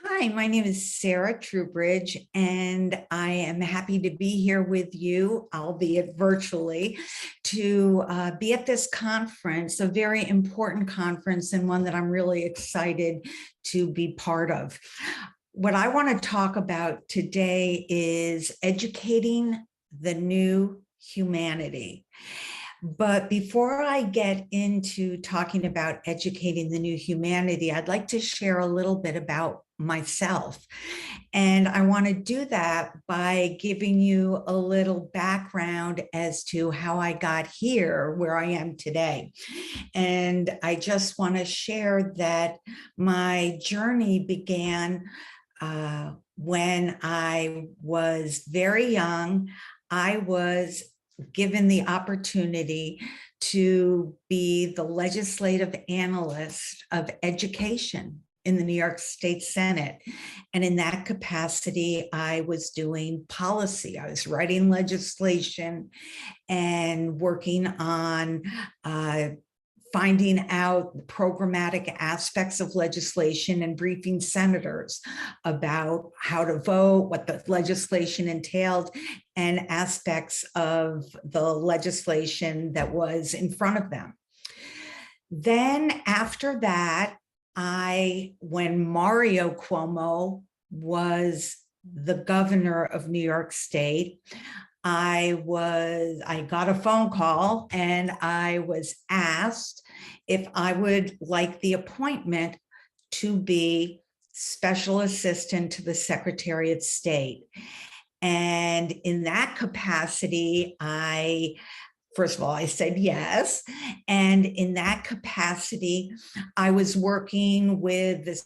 Hi, my name is Sara Truebridge, and I am happy to be here with you, albeit virtually, to be at this conference, a very important conference and one that I'm really excited to be part of. What I want to talk about today is educating the new humanity. But before I get into talking about educating the new humanity, I'd like to share a little bit about myself. And I want to do that by giving you a little background as to how I got here where I am today. And I just want to share that my journey began when I was very young. I was given the opportunity to be the legislative analyst of education in the New York State Senate. And in that capacity, I was doing policy. I was writing legislation and working on finding out the programmatic aspects of legislation and briefing senators about how to vote, what the legislation entailed, and aspects of the legislation that was in front of them. Then after that, when Mario Cuomo was the governor of New York State, I got a phone call and I was asked if I would like the appointment to be special assistant to the Secretary of State. And in that capacity, first of all, I said yes. And in that capacity, I was working with the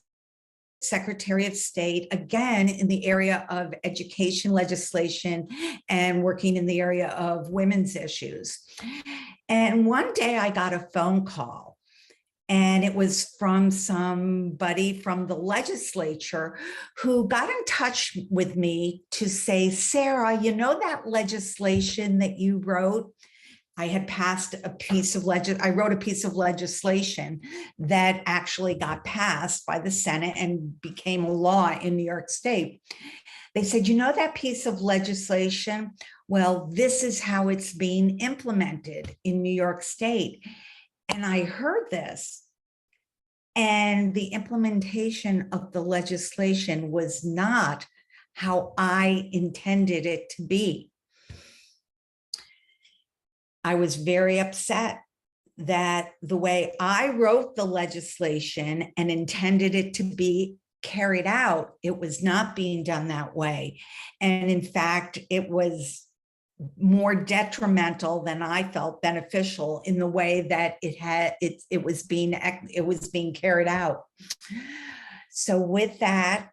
Secretary of State, again, in the area of education legislation and working in the area of women's issues. And one day I got a phone call, and it was from somebody from the legislature who got in touch with me to say, Sara, you know that legislation that you wrote? I had passed a piece of I wrote a piece of legislation that actually got passed by the Senate and became a law in New York State. They said, you know that piece of legislation? Well, this is how it's being implemented in New York State. And I heard this, and the implementation of the legislation was not how I intended it to be. I was very upset that the way I wrote the legislation and intended it to be carried out, it was not being done that way. And in fact, it was more detrimental than I felt beneficial in the way that it was being carried out. So with that,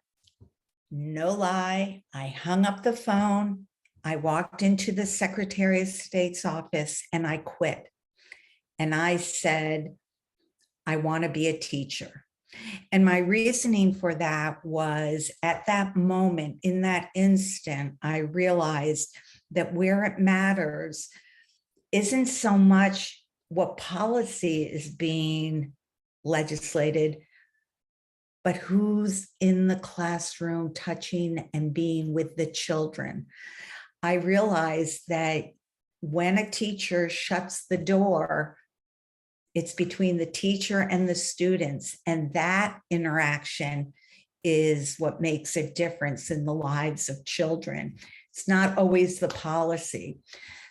no lie, I hung up the phone. I walked into the Secretary of State's office and I quit. And I said, I want to be a teacher. And my reasoning for that was, at that moment, in that instant, I realized that where it matters isn't so much what policy is being legislated, but who's in the classroom touching and being with the children. I realized that when a teacher shuts the door, it's between the teacher and the students, and that interaction is what makes a difference in the lives of children. It's not always the policy.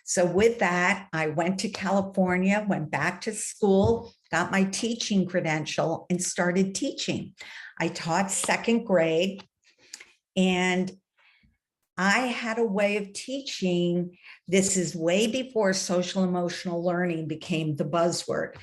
So with that, I went to California, went back to school, got my teaching credential, and started teaching. I taught second grade, and I had a way of teaching. This is way before social emotional learning became the buzzword.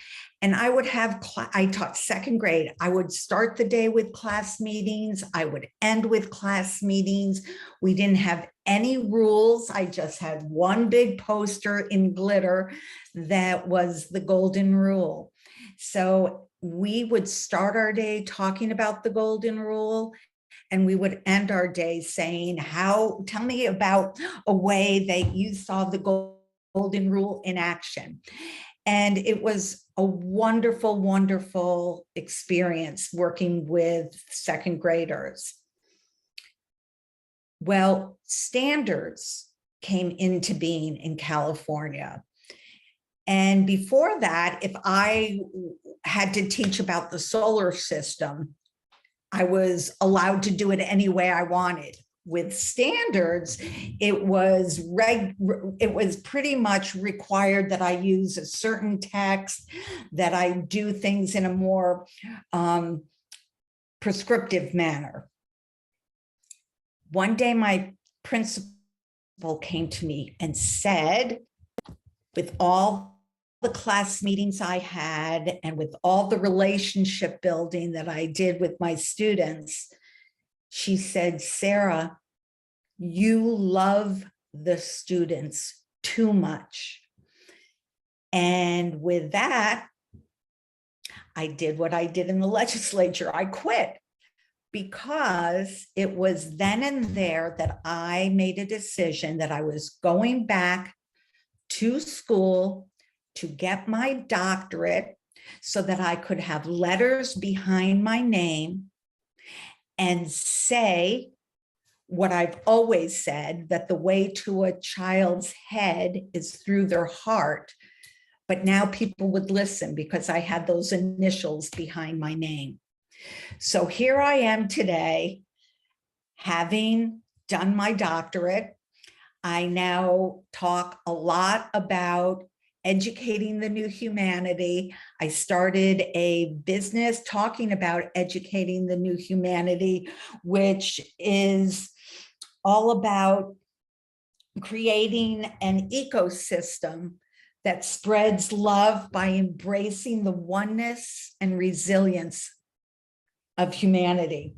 And I would have, I taught second grade. I would start the day with class meetings. I would end with class meetings. We didn't have any rules. I just had one big poster in glitter that was the golden rule. So we would start our day talking about the golden rule, and we would end our day saying, tell me about a way that you saw the golden rule in action. And it was a wonderful, wonderful experience working with second graders. Well, standards came into being in California. And before that, if I had to teach about the solar system, I was allowed to do it any way I wanted. With standards, it was pretty much required that I use a certain text, that I do things in a more prescriptive manner. One day, my principal came to me and said, with all the class meetings I had and with all the relationship building that I did with my students, she said, Sara, you love the students too much. And with that, I did what I did in the legislature. I quit, because it was then and there that I made a decision that I was going back to school to get my doctorate so that I could have letters behind my name and say what I've always said, that the way to a child's head is through their heart. But now people would listen because I had those initials behind my name. So here I am today, having done my doctorate. I now talk a lot about educating the new humanity. I started a business talking about educating the new humanity, which is all about creating an ecosystem that spreads love by embracing the oneness and resilience of humanity.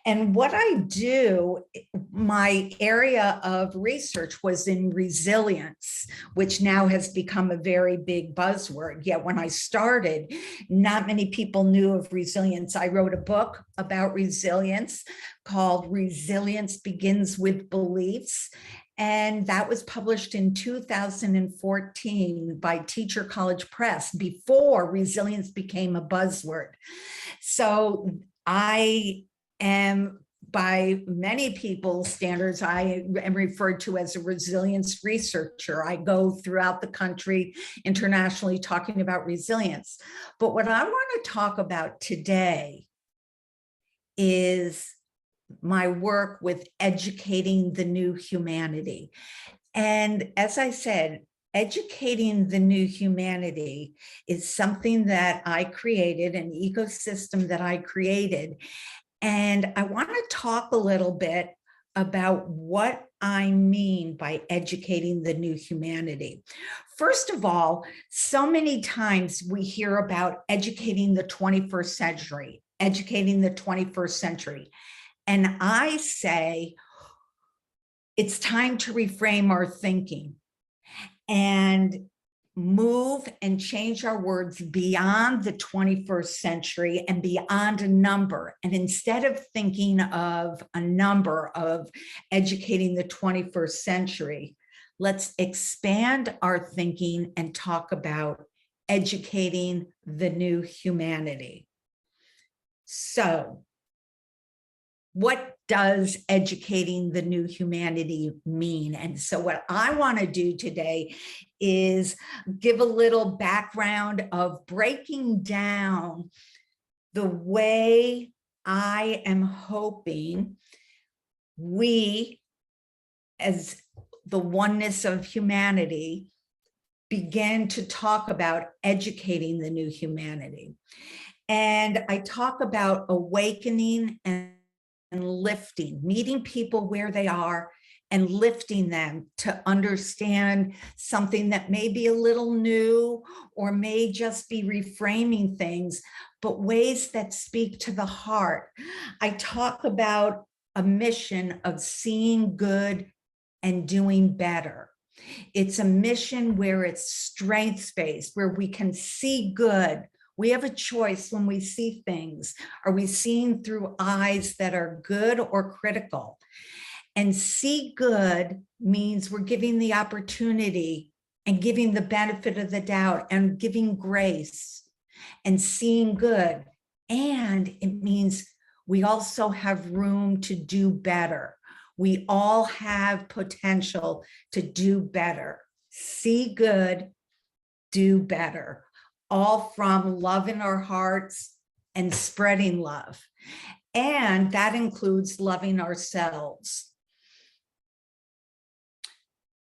And what I do, my area of research was in resilience, which now has become a very big buzzword. Yet when I started, not many people knew of resilience. I wrote a book about resilience called Resilience Begins with Beliefs. And that was published in 2014 by Teacher College Press, before resilience became a buzzword. So I am, by many people's standards, I am referred to as a resilience researcher. I go throughout the country, internationally, talking about resilience. But what I want to talk about today is my work with educating the new humanity. And as I said, educating the new humanity is something that I created, an ecosystem that I created. And I want to talk a little bit about what I mean by educating the new humanity. First of all, so many times we hear about educating the 21st century, educating the 21st century. And I say, it's time to reframe our thinking and move and change our words beyond the 21st century and beyond a number. And instead of thinking of a number of educating the 21st century, let's expand our thinking and talk about educating the new humanity. So, what does educating the new humanity mean? And so what I want to do today is give a little background of breaking down the way I am hoping we, as the oneness of humanity, begin to talk about educating the new humanity. And I talk about awakening and lifting, meeting people where they are and lifting them to understand something that may be a little new or may just be reframing things, but ways that speak to the heart. I talk about a mission of seeing good and doing better. It's a mission where it's strengths-based, where we can see good. We have a choice when we see things. Are we seeing through eyes that are good or critical? And see good means we're giving the opportunity and giving the benefit of the doubt and giving grace and seeing good. And it means we also have room to do better. We all have potential to do better. See good, do better. All from love in our hearts and spreading love. And that includes loving ourselves.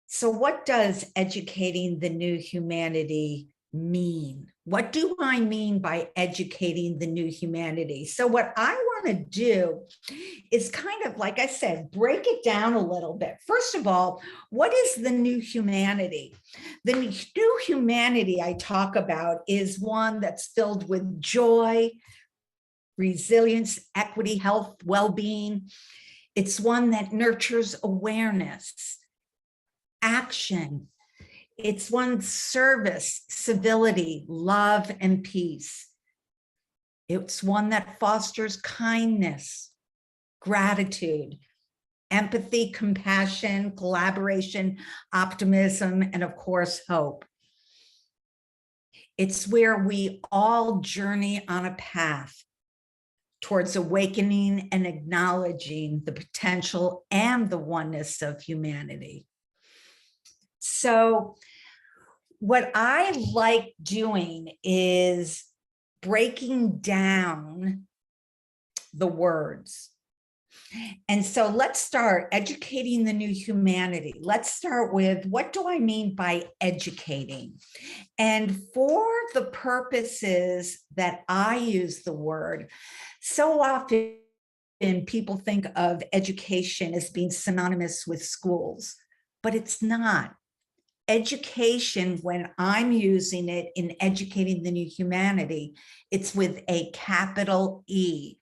So what does educating the new humanity mean? What do I mean by educating the new humanity? So what I want to do is kind of, like I said, break it down a little bit. First of all, what is the new humanity? The new humanity I talk about is one that's filled with joy, resilience, equity, health, well-being. It's one that nurtures awareness, action. It's one service, civility, love, and peace. It's one that fosters kindness, gratitude, empathy, compassion, collaboration, optimism, and of course, hope. It's where we all journey on a path towards awakening and acknowledging the potential and the oneness of humanity. So what I like doing is breaking down the words. And so let's start educating the new humanity. Let's start with, what do I mean by educating? And for the purposes that I use the word, so often people think of education as being synonymous with schools, but it's not. Education, when I'm using it in educating the new humanity, it's with a capital E.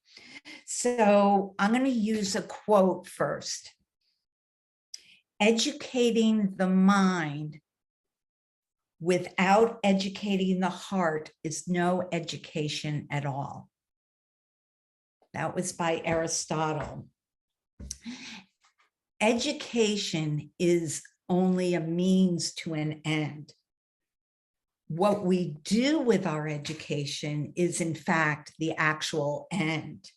So I'm going to use a quote first. Educating the mind without educating the heart is no education at all. That was by Aristotle. Education is only a means to an end. What we do with our education is, in fact, the actual end.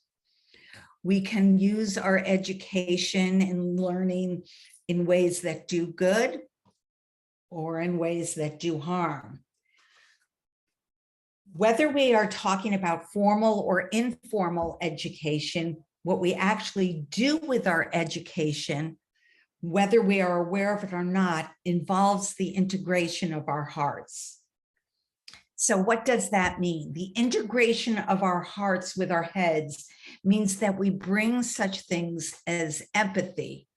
We can use our education and learning in ways that do good or in ways that do harm. Whether we are talking about formal or informal education, what we actually do with our education, whether we are aware of it or not, involves the integration of our hearts. So what does that mean? The integration of our hearts with our heads means that we bring such things as empathy,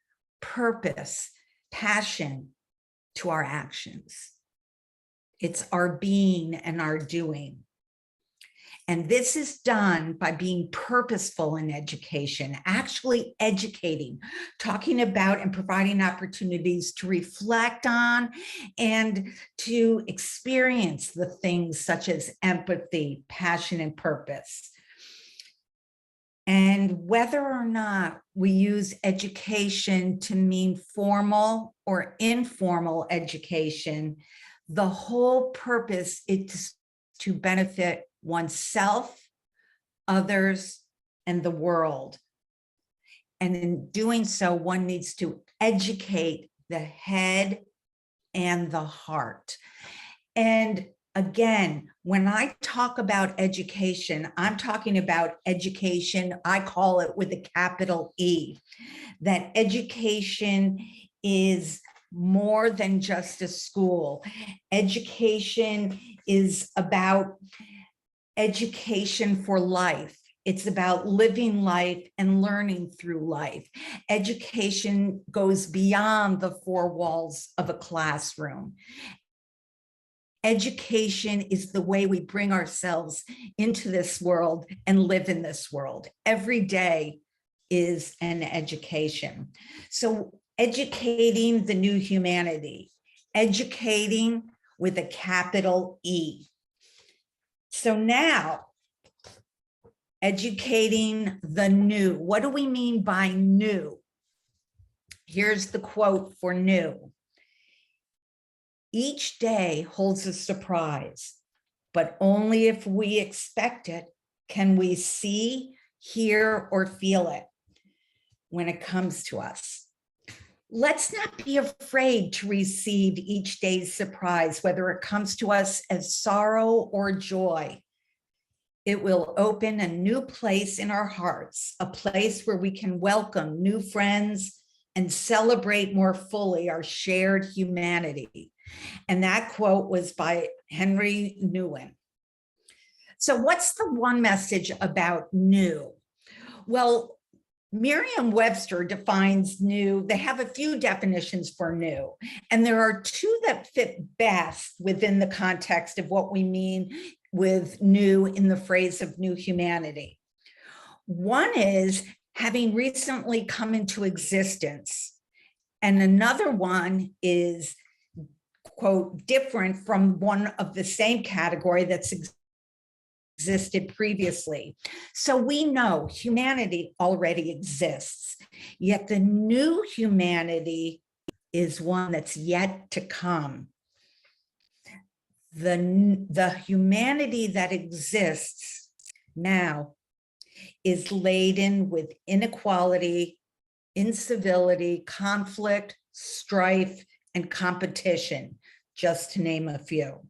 purpose, passion to our actions. It's our being and our doing. And this is done by being purposeful in education, actually educating, talking about and providing opportunities to reflect on and to experience the things such as empathy, passion, and purpose. And whether or not we use education to mean formal or informal education, the whole purpose is to benefit oneself, others, and the world. And in doing so, one needs to educate the head and the heart. And again, when I talk about education, I'm talking about education, I call it with a capital E, that education is more than just a school. Education is about education for life. It's about living life and learning through life. Education goes beyond the four walls of a classroom. Education is the way we bring ourselves into this world and live in this world. Every day is an education. So educating the new humanity, educating with a capital E. So now, educating the new. What do we mean by new? Here's the quote for new. Each day holds a surprise, but only if we expect it can we see, hear, or feel it when it comes to us. Let's not be afraid to receive each day's surprise, whether it comes to us as sorrow or joy. It will open a new place in our hearts, a place where we can welcome new friends and celebrate more fully our shared humanity. And that quote was by Henry Nouwen. So what's the one message about new? Well, Merriam-Webster defines new. They have a few definitions for new, and there are two that fit best within the context of what we mean with new in the phrase of new humanity. One is having recently come into existence, and another one is, quote, different from one of the same category that's existed previously. So we know humanity already exists, yet the new humanity is one that's yet to come. The humanity that exists now is laden with inequality, incivility, conflict, strife, and competition, just to name a few.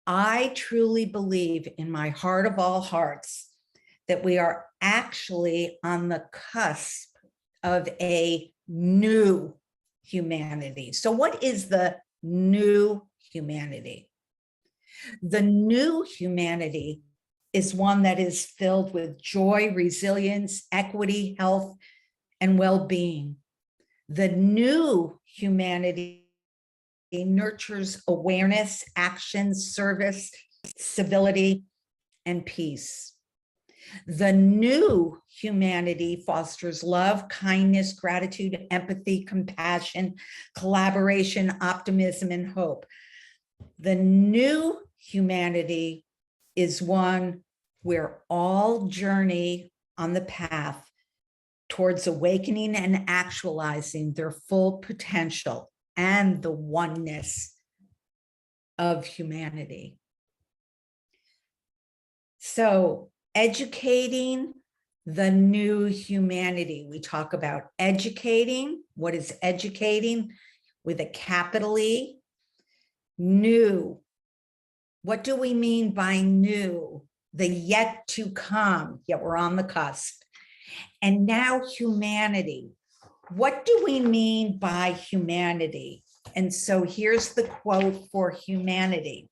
I truly believe in my heart of all hearts that we are actually on the cusp of a new humanity. So what is the new humanity? The new humanity is one that is filled with joy, resilience, equity, health, and well-being. The new humanity nurtures awareness, action, service, civility, and peace. The new humanity fosters love, kindness, gratitude, empathy, compassion, collaboration, optimism, and hope. The new humanity is one where all journey on the path towards awakening and actualizing their full potential and the oneness of humanity. So, educating the new humanity. We talk about educating. What is educating? With a capital E. New. What do we mean by new? The yet to come, yet we're on the cusp. And now humanity. What do we mean by humanity? And so here's the quote for humanity.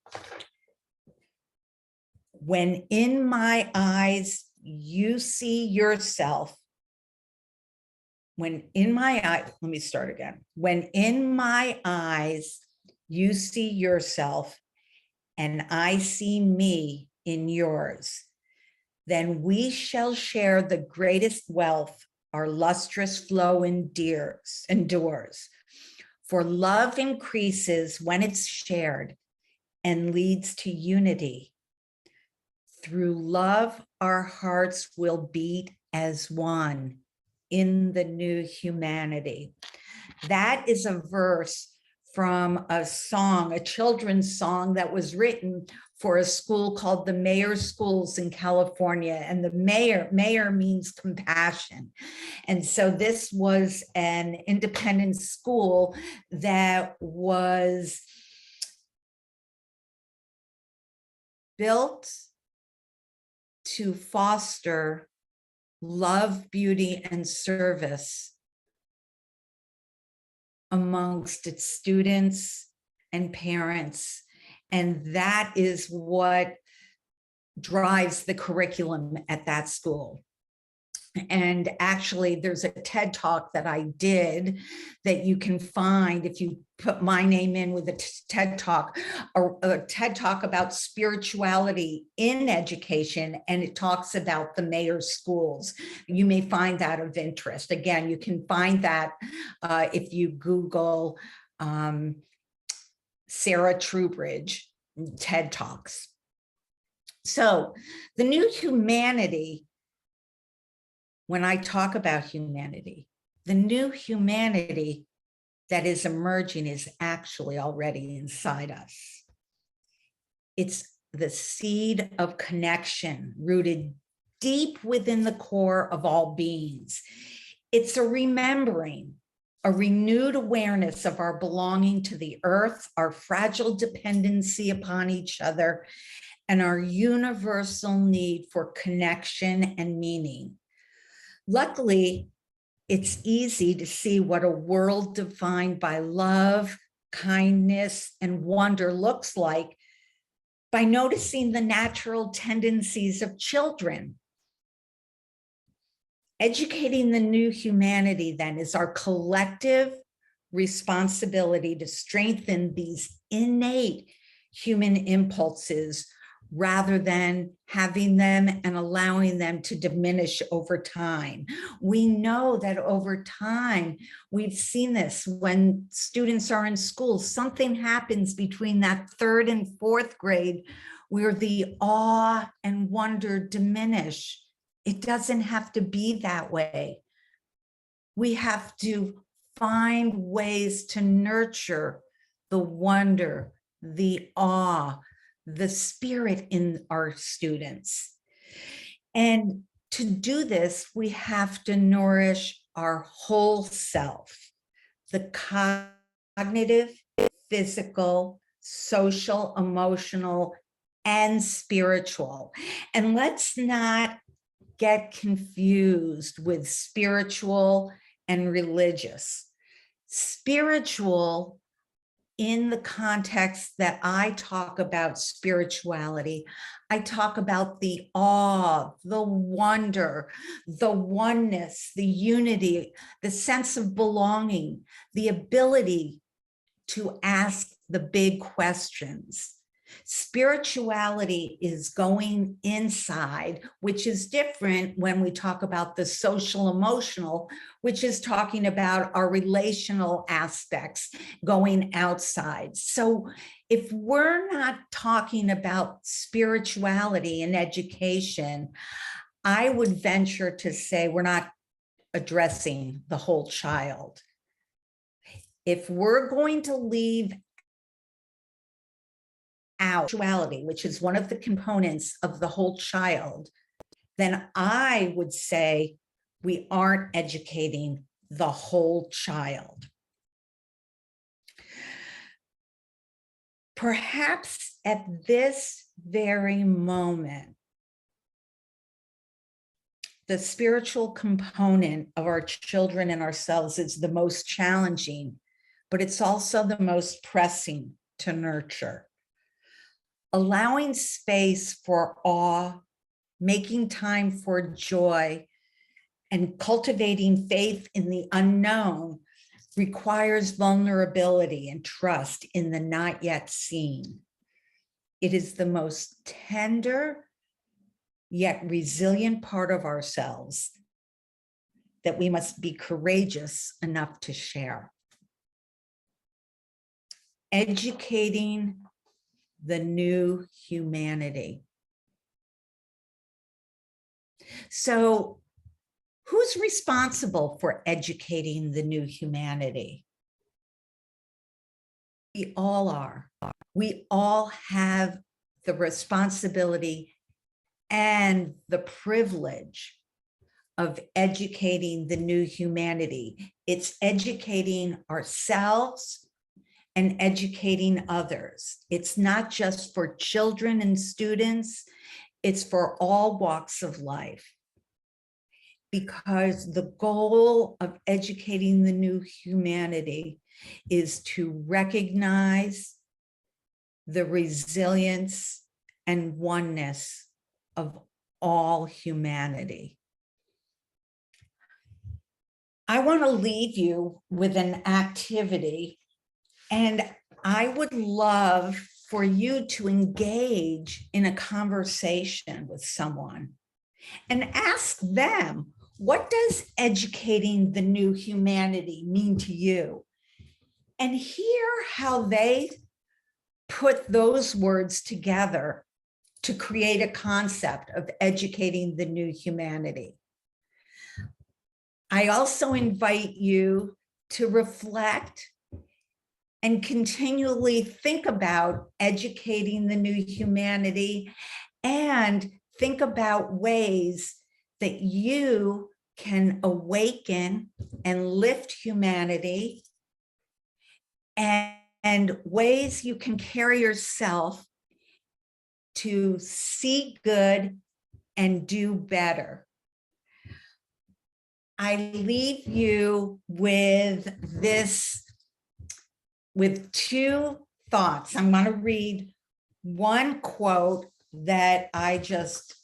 When in my eyes you see yourself, when in my eyes, let me start again. When in my eyes you see yourself and I see me in yours, then we shall share the greatest wealth our lustrous flow endures. For love increases when it's shared and leads to unity. Through love, our hearts will beat as one in the new humanity. That is a verse from a song, a children's song that was written for a school called the Mayer Schools in California. And the Mayer means compassion. And so this was an independent school that was built to foster love, beauty, and service amongst its students and parents. And that is what drives the curriculum at that school. And actually, there's a TED Talk that I did that you can find if you put my name in with a TED Talk, a TED Talk about spirituality in education, and it talks about the Mayer Schools. You may find that of interest. Again, you can find that if you Google Sara Truebridge TED Talks. So the new humanity, when I talk about humanity, the new humanity that is emerging is actually already inside us. It's the seed of connection rooted deep within the core of all beings. It's a remembering, a renewed awareness of our belonging to the earth, our fragile dependency upon each other, and our universal need for connection and meaning. Luckily, it's easy to see what a world defined by love, kindness, and wonder looks like by noticing the natural tendencies of children. Educating the new humanity, then, is our collective responsibility to strengthen these innate human impulses rather than having them and allowing them to diminish over time. We know that over time, we've seen this when students are in school, something happens between that 3rd and 4th grade where the awe and wonder diminish. It doesn't have to be that way. We have to find ways to nurture the wonder, the awe, the spirit in our students. And to do this, we have to nourish our whole self, the cognitive, physical, social, emotional, and spiritual. And let's not get confused with spiritual and religious. Spiritual, in the context that I talk about spirituality, I talk about the awe, the wonder, the oneness, the unity, the sense of belonging, the ability to ask the big questions. Spirituality is going inside, which is different when we talk about the social emotional, which is talking about our relational aspects going outside. So if we're not talking about spirituality in education, I would venture to say we're not addressing the whole child. If we're going to leave out sexuality, which is one of the components of the whole child, then I would say we aren't educating the whole child. Perhaps at this very moment, the spiritual component of our children and ourselves is the most challenging, but it's also the most pressing to nurture. Allowing space for awe, making time for joy, and cultivating faith in the unknown requires vulnerability and trust in the not yet seen. It is the most tender yet resilient part of ourselves that we must be courageous enough to share. Educating the new humanity. So, who's responsible for educating the new humanity? We all are. We all have the responsibility and the privilege of educating the new humanity. It's educating ourselves and educating others. It's not just for children and students, it's for all walks of life. Because the goal of educating the new humanity is to recognize the resilience and oneness of all humanity. I want to leave you with an activity, and I would love for you to engage in a conversation with someone and ask them, what does educating the new humanity mean to you? And hear how they put those words together to create a concept of educating the new humanity. I also invite you to reflect and continually think about educating the new humanity and think about ways that you can awaken and lift humanity, and ways you can carry yourself to see good and do better. I leave you with this, with two thoughts. I'm going to read one quote that I just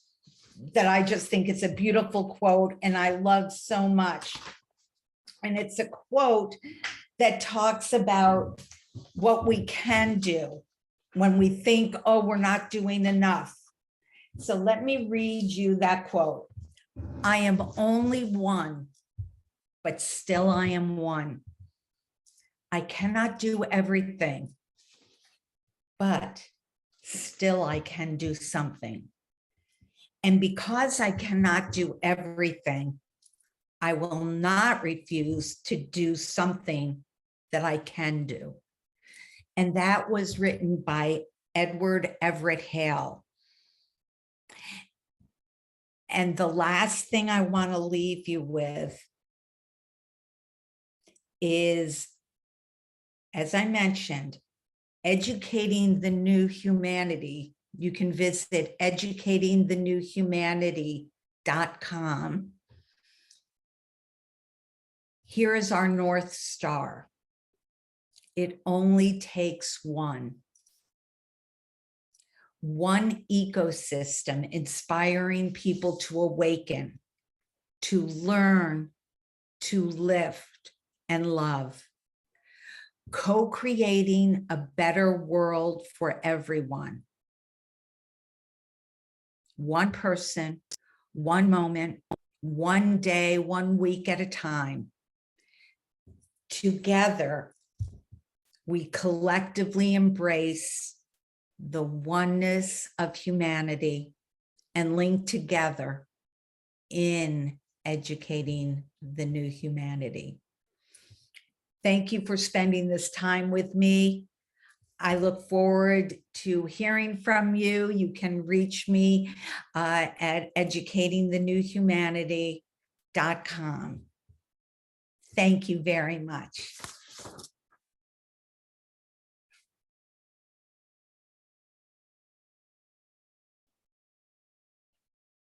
think is a beautiful quote and I love so much. And it's a quote that talks about what we can do when we think, oh, we're not doing enough. So let me read you that quote. I am only one, but still I am one. I cannot do everything, but still I can do something. And because I cannot do everything, I will not refuse to do something that I can do. And that was written by Edward Everett Hale. And the last thing I want to leave you with is, as I mentioned, educating the new humanity. You can visit educatingthenewhumanity.com. Here is our North Star. It only takes one. One ecosystem inspiring people to awaken, to learn, to lift and love. Co-creating a better world for everyone. One person, one moment, one day, 1 week at a time. Together, we collectively embrace the oneness of humanity and link together in educating the new humanity. Thank you for spending this time with me. I look forward to hearing from you. You can reach me at educatingthenewhumanity.com. Thank you very much.